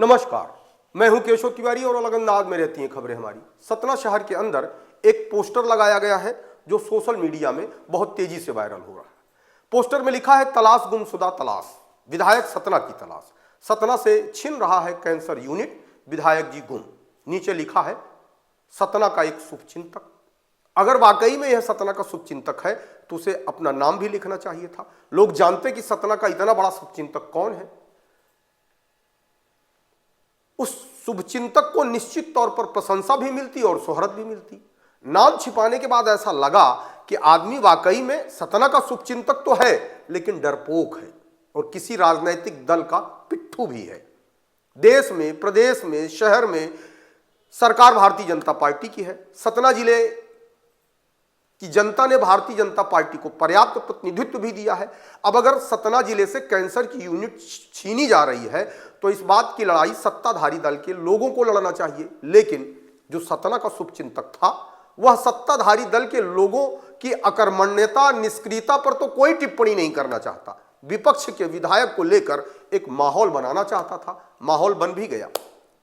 नमस्कार, मैं हूं केशव तिवारी और अलग अंदाज में रहती हैं खबरें हमारी। सतना शहर के अंदर एक पोस्टर लगाया गया है जो सोशल मीडिया में बहुत तेजी से वायरल हो रहा है। पोस्टर में लिखा है तलाश गुमशुदा तलाश, विधायक सतना की तलाश, सतना से छिन रहा है कैंसर यूनिट, विधायक जी गुम। नीचे लिखा है सतना का एक शुभचिंतक। अगर वाकई में यह सतना का शुभचिंतक है तो उसे अपना नाम भी लिखना चाहिए था। लोग जानते कि सतना का इतना बड़ा शुभचिंतक कौन है। उस शुभचिंतक को निश्चित तौर पर प्रशंसा भी मिलती और शोहरत भी मिलती। नाम छिपाने के बाद ऐसा लगा कि आदमी वाकई में सतना का शुभचिंतक तो है लेकिन डरपोक है और किसी राजनीतिक दल का पिट्ठू भी है। देश में, प्रदेश में, शहर में सरकार भारतीय जनता पार्टी की है। सतना जिले की जनता ने भारतीय जनता पार्टी को पर्याप्त प्रतिनिधित्व भी दिया है। अब अगर सतना जिले से कैंसर की यूनिट छीनी जा रही है तो इस बात की लड़ाई सत्ताधारी दल के लोगों को लड़ना चाहिए। लेकिन जो सतना का शुभचिंतक था वह सत्ताधारी दल के लोगों की अकर्मण्यता, निष्क्रियता पर तो कोई टिप्पणी नहीं करना चाहता। विपक्ष के विधायक को लेकर एक माहौल बनाना चाहता था, माहौल बन भी गया।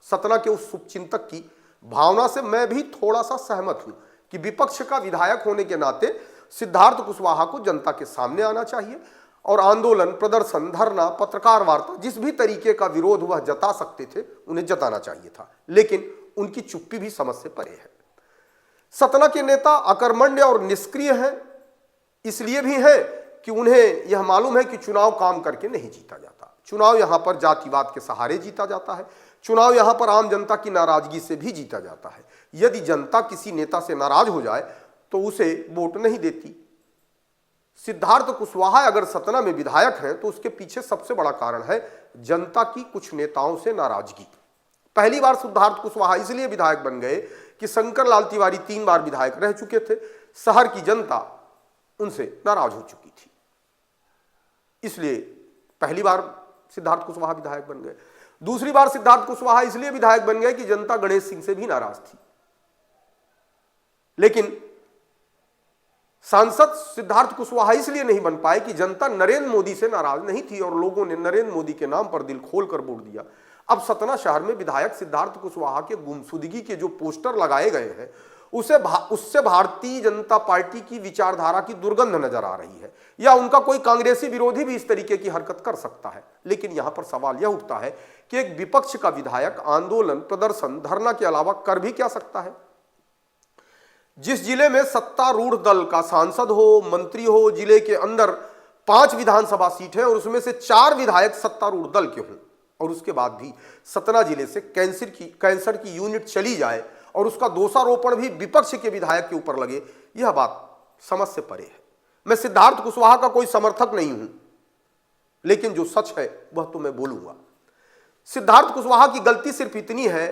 सतना के उस शुभचिंतक की भावना से मैं भी थोड़ा सा सहमत हूं कि विपक्ष का विधायक होने के नाते सिद्धार्थ कुशवाहा को जनता के सामने आना चाहिए और आंदोलन, प्रदर्शन, धरना, पत्रकार वार्ता, जिस भी तरीके का विरोध वह जता सकते थे उन्हें जताना चाहिए था। लेकिन उनकी चुप्पी भी समझ से परे है। सतना के नेता अकर्मण्य और निष्क्रिय हैं, इसलिए भी है कि उन्हें यह मालूम है कि चुनाव काम करके नहीं जीता जाता। चुनाव यहां पर जातिवाद के सहारे जीता जाता है। चुनाव यहां पर आम जनता की नाराजगी से भी जीता जाता है। यदि जनता किसी नेता से नाराज हो जाए तो उसे वोट नहीं देती। सिद्धार्थ कुशवाहा अगर सतना में विधायक हैं तो उसके पीछे सबसे बड़ा कारण है जनता की कुछ नेताओं से नाराजगी। पहली बार सिद्धार्थ कुशवाहा इसलिए विधायक बन गए कि शंकर लाल तिवारी 3 बार विधायक रह चुके थे। शहर की जनता उनसे नाराज हो चुकी थी, इसलिए पहली बार सिद्धार्थ कुशवाहा विधायक बन गए। दूसरी बार सिद्धार्थ कुशवाहा इसलिए विधायक बन गए कि जनता गणेश सिंह से भी नाराज थी। लेकिन सांसद सिद्धार्थ कुशवाहा इसलिए नहीं बन पाए कि जनता नरेंद्र मोदी से नाराज नहीं थी और लोगों ने नरेंद्र मोदी के नाम पर दिल खोलकर वोट दिया। अब सतना शहर में विधायक सिद्धार्थ कुशवाहा के गुमशुदगी के जो पोस्टर लगाए गए हैं उससे भारतीय जनता पार्टी की विचारधारा की दुर्गंध नजर आ रही है, या उनका कोई कांग्रेसी विरोधी भी इस तरीके की हरकत कर सकता है। लेकिन यहां पर सवाल यह उठता है कि एक विपक्ष का विधायक आंदोलन, प्रदर्शन, धरना के अलावा कर भी क्या सकता है। जिस जिले में सत्तारूढ़ दल का सांसद हो, मंत्री हो, जिले के अंदर 5 विधानसभा सीट है और उसमें से 4 विधायक सत्तारूढ़ दल के हों और उसके बाद भी सतना जिले से कैंसर की यूनिट चली जाए और उसका दोषारोपण भी विपक्ष के विधायक के ऊपर लगे, यह बात समझ से परे है। मैं सिद्धार्थ कुशवाहा का कोई समर्थक नहीं हूं, लेकिन जो सच है वह तो मैं बोलूंगा। सिद्धार्थ कुशवाहा की गलती सिर्फ इतनी है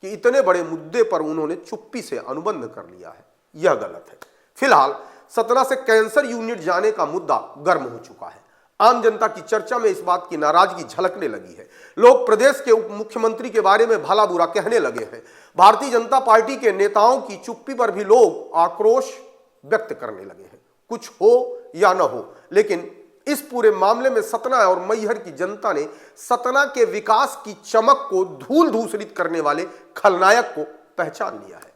कि इतने बड़े मुद्दे पर उन्होंने चुप्पी से अनुबंध कर लिया है, यह गलत है। फिलहाल सतना से कैंसर यूनिट जाने का मुद्दा गर्म हो चुका है। आम जनता की चर्चा में इस बात की नाराजगी झलकने लगी है। लोग प्रदेश के उप मुख्यमंत्री के बारे में भला बुरा कहने लगे हैं। भारतीय जनता पार्टी के नेताओं की चुप्पी पर भी लोग आक्रोश व्यक्त करने लगे हैं। कुछ हो या न हो, लेकिन इस पूरे मामले में सतना और मैहर की जनता ने सतना के विकास की चमक को धूल धूसरित करने वाले खलनायक को पहचान लिया है।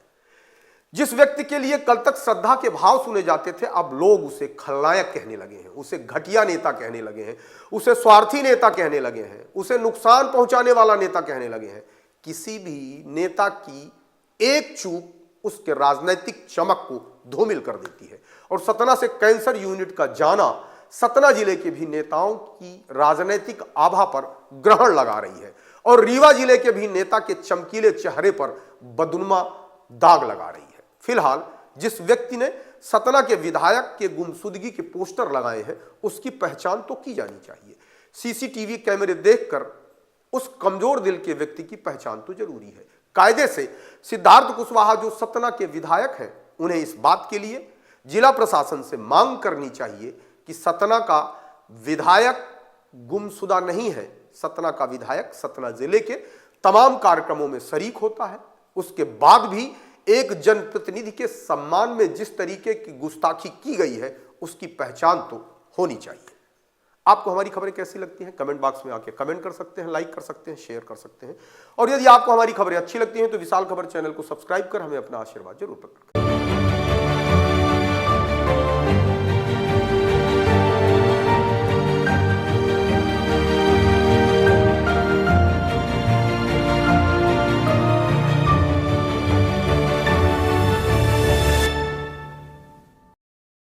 जिस व्यक्ति के लिए कल तक श्रद्धा के भाव सुने जाते थे, अब लोग उसे खलनायक कहने लगे हैं, उसे घटिया नेता कहने लगे हैं, उसे स्वार्थी नेता कहने लगे हैं, उसे नुकसान पहुंचाने वाला नेता कहने लगे हैं। किसी भी नेता की एक चूक उसके राजनीतिक चमक को धूमिल कर देती है और सतना से कैंसर यूनिट का जाना सतना जिले के भी नेताओं की राजनीतिक आभा पर ग्रहण लगा रही है और रीवा जिले के भी नेता के चमकीले चेहरे पर बदनुमा दाग लगा रही है। फिलहाल जिस व्यक्ति ने सतना के विधायक के गुमशुदगी के पोस्टर लगाए हैं उसकी पहचान तो की जानी चाहिए। सीसीटीवी कैमरे देखकर उस कमजोर दिल के व्यक्ति की पहचान तो जरूरी है। कायदे से सिद्धार्थ कुशवाहा जो सतना के विधायक हैं, उन्हें इस बात के लिए जिला प्रशासन से मांग करनी चाहिए कि सतना का विधायक गुमशुदा नहीं है। सतना का विधायक सतना जिले के तमाम कार्यक्रमों में शरीक होता है। उसके बाद भी एक जनप्रतिनिधि के सम्मान में जिस तरीके की गुस्ताखी की गई है उसकी पहचान तो होनी चाहिए। आपको हमारी खबरें कैसी लगती हैं कमेंट बॉक्स में आके कमेंट कर सकते हैं, लाइक कर सकते हैं, शेयर कर सकते हैं। और यदि आपको हमारी खबरें अच्छी लगती हैं तो विशाल खबर चैनल को सब्सक्राइब कर हमें अपना आशीर्वाद जरूर प्रकट करें।